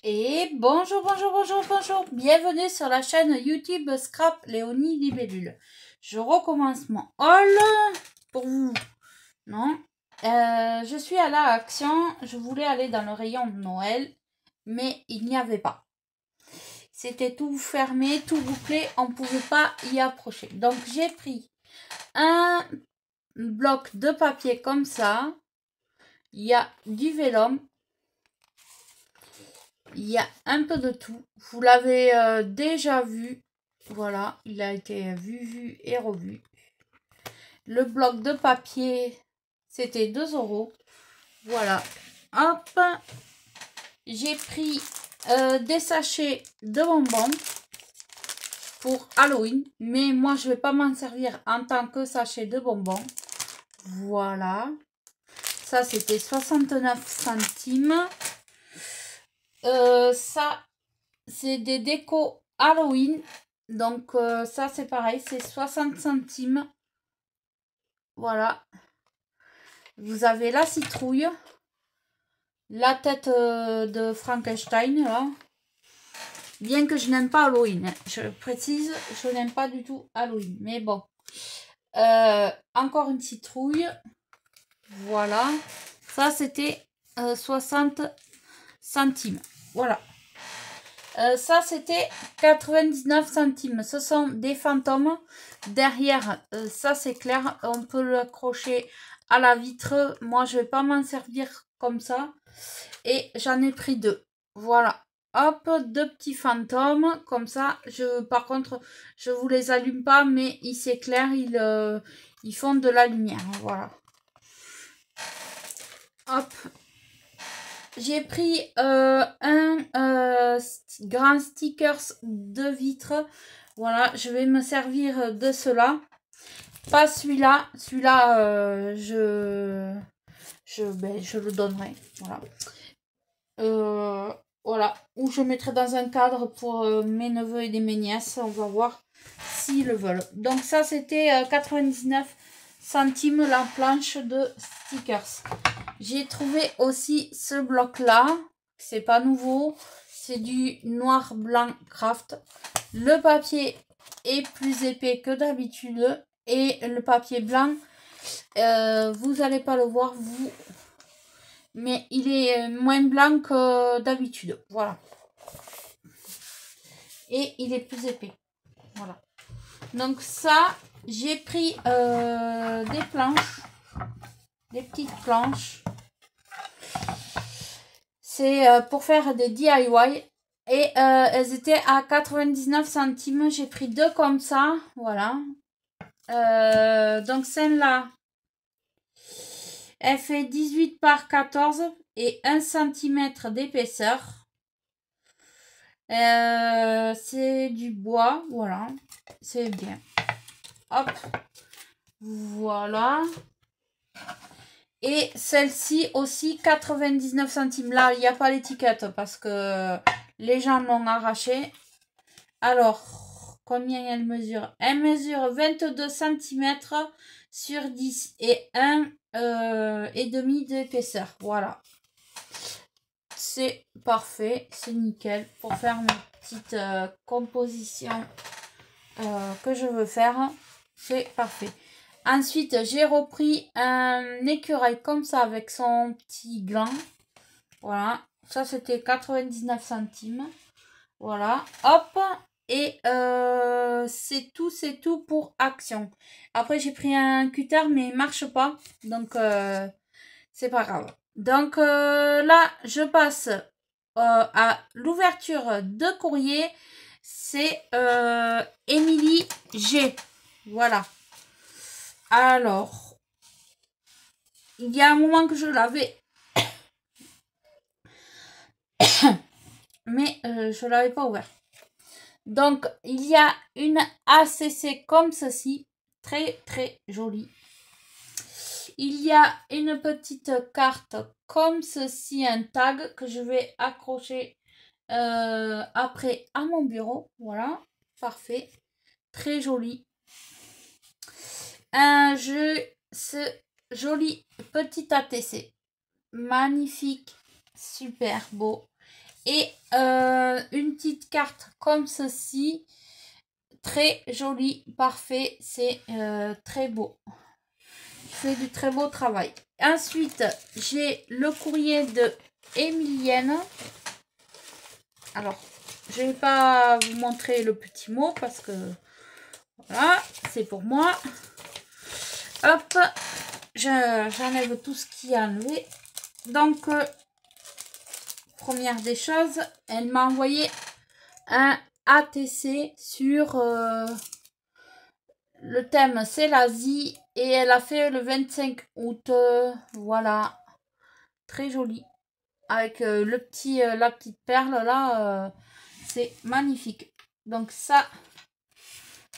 Et bonjour, bonjour, bonjour, bonjour. Bienvenue sur la chaîne YouTube Scrap Léonie Libellule. Je recommence mon haul pour vous. Non, je suis allée à Action. Je voulais aller dans le rayon de Noël, mais il n'y avait pas. C'était tout fermé, tout bouclé. On ne pouvait pas y approcher. Donc j'ai pris un bloc de papier comme ça. Il y a du vélum. Il y a un peu de tout. Vous l'avez déjà vu. Voilà, il a été vu et revu. Le bloc de papier, c'était 2 €. Voilà. Hop. J'ai pris des sachets de bonbons pour Halloween. Mais moi, je ne vais pas m'en servir en tant que sachet de bonbons. Voilà. Ça, c'était 69 centimes. Ça, c'est des décos Halloween. Donc, ça, c'est pareil. C'est 60 centimes. Voilà. Vous avez la citrouille. La tête de Frankenstein, là. Bien que je n'aime pas Halloween. Hein. Je précise, je n'aime pas du tout Halloween. Mais bon. Encore une citrouille. Voilà. Ça, c'était 60 centimes. Voilà. Ça, c'était 99 centimes. Ce sont des fantômes. Derrière, ça, c'est clair. On peut l'accrocher à la vitre. Moi, je vais pas m'en servir comme ça. Et j'en ai pris 2. Voilà. Hop, 2 petits fantômes. Comme ça, par contre, je vous les allume pas, mais ils s'éclairent. Ils font de la lumière. Voilà. Hop. J'ai pris un grand stickers de vitre. Voilà, je vais me servir de cela. Pas celui-là. Celui-là, je le donnerai. Voilà. Voilà. Ou je mettrai dans un cadre pour mes neveux et mes nièces. On va voir s'ils le veulent. Donc ça, c'était 99 centimes la planche de stickers. J'ai trouvé aussi ce bloc-là. C'est pas nouveau. C'est du noir blanc craft. Le papier est plus épais que d'habitude. Et le papier blanc, vous n'allez pas le voir, vous. Mais il est moins blanc que d'habitude. Voilà. Et il est plus épais. Voilà. Donc ça, j'ai pris des planches. Des petites planches. C'est pour faire des DIY. Et elles étaient à 99 centimes. J'ai pris 2 comme ça. Voilà. Donc celle-là, elle fait 18 par 14 et 1 cm d'épaisseur. C'est du bois. Voilà. C'est bien. Hop. Voilà. Et celle-ci aussi, 99 centimes. Là, il n'y a pas l'étiquette parce que les gens l'ont arraché. Alors, combien elle mesure? Elle mesure 22 cm sur 10 et 1 et demi d'épaisseur. Voilà. C'est parfait. C'est nickel pour faire mes petites compositions que je veux faire. C'est parfait. Ensuite, j'ai repris un écureuil comme ça avec son petit gland. Voilà. Ça, c'était 99 centimes. Voilà. Hop. Et c'est tout pour Action. Après, j'ai pris un cutter, mais il marche pas. Donc, c'est pas grave. Donc, là, je passe à l'ouverture de courrier. C'est Émilie G. Voilà. Alors, il y a un moment que je l'avais, mais je l'avais pas ouvert. Donc, il y a une ACC comme ceci, très très jolie. Il y a une petite carte comme ceci, un tag que je vais accrocher après à mon bureau. Voilà, parfait, très joli. Un jeu, ce joli petit ATC, magnifique, super beau. Et une petite carte comme ceci. Très joli, parfait, c'est très beau. Fait du très beau travail. Ensuite, j'ai le courrier de Emilienne. Alors, je vais pas vous montrer le petit mot parce que voilà, c'est pour moi. Hop, j'enlève tout ce qui est enlevé. Donc, première des choses, elle m'a envoyé un ATC sur le thème c'est l'Asie et elle a fait le 25 août. Voilà, très joli. Avec le petit, la petite perle là, c'est magnifique. Donc ça,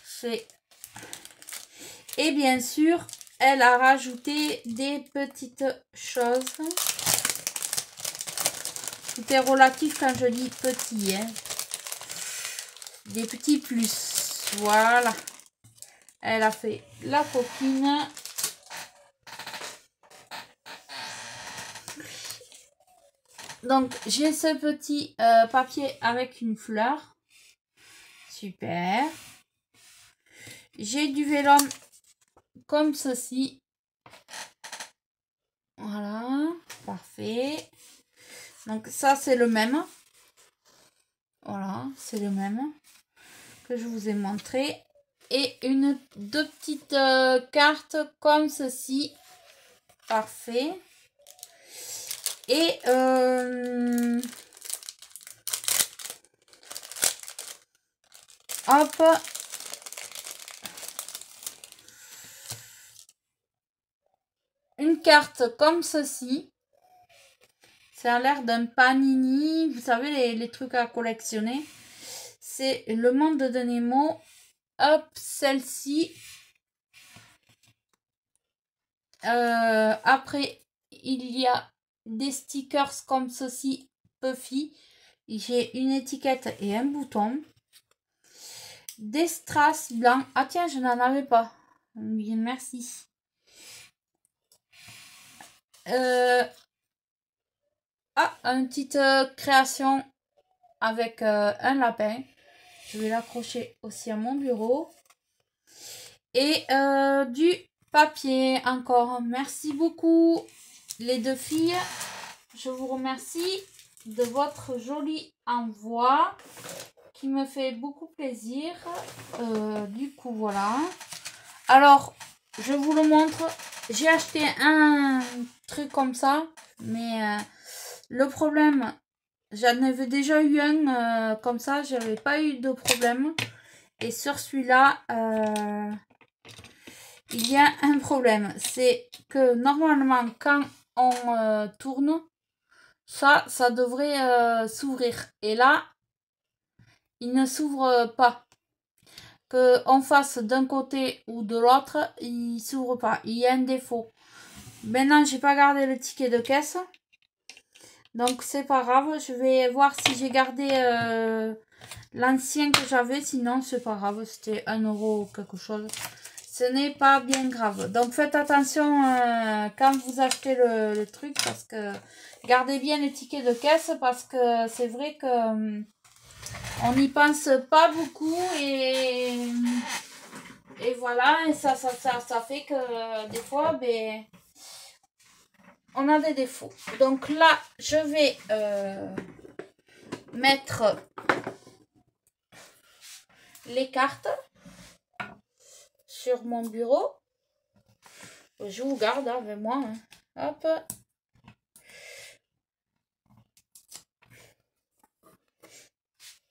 c'est... Et bien sûr, elle a rajouté des petites choses. Tout est relatif quand je dis petit, hein. Des petits plus. Voilà. Elle a fait la coquine. Donc, j'ai ce petit papier avec une fleur. Super. J'ai du vélum comme ceci. Voilà. Parfait. Donc, ça, c'est le même. Voilà, c'est le même que je vous ai montré. Et deux petites cartes comme ceci. Parfait. Et hop. Une carte comme ceci. Ça a l'air d'un panini. Vous savez, les trucs à collectionner. C'est le monde de Nemo. Hop, celle-ci. Après, il y a des stickers comme ceci, Puffy. J'ai une étiquette et un bouton. Des strass blancs. Ah tiens, je n'en avais pas. Oui, merci. Une petite création avec un lapin. Je vais l'accrocher aussi à mon bureau. Et du papier encore. Merci beaucoup les deux filles. Je vous remercie de votre joli envoi qui me fait beaucoup plaisir. Du coup, voilà. Alors, je vous le montre. J'ai acheté un truc comme ça. Mais le problème, j'en avais déjà eu un comme ça. J'avais pas eu de problème. Et sur celui-là, il y a un problème. C'est que normalement, quand on tourne, ça devrait s'ouvrir. Et là, il ne s'ouvre pas. Que on fasse d'un côté ou de l'autre, il s'ouvre pas. Il y a un défaut. Maintenant, j'ai pas gardé le ticket de caisse. Donc, c'est pas grave. Je vais voir si j'ai gardé l'ancien que j'avais. Sinon, c'est pas grave. C'était 1 euro ou quelque chose. Ce n'est pas bien grave. Donc, faites attention quand vous achetez le truc. Parce que gardez bien le ticket de caisse. Parce que c'est vrai que on n'y pense pas beaucoup. Et voilà. Et ça fait que des fois, ben, on a des défauts. Donc là, je vais mettre les cartes sur mon bureau. Je vous garde avec moi. Hein. Hop.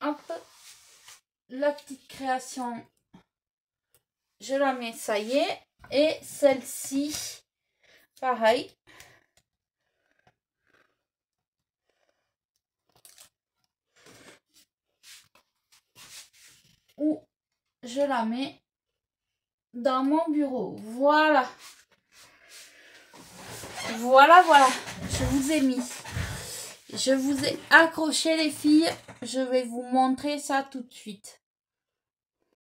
Hop. La petite création, je la mets, ça y est. Et celle-ci, pareil. Où je la mets dans mon bureau. Voilà. Voilà. Je vous ai mis. Je vous ai accroché les filles. Je vais vous montrer ça tout de suite.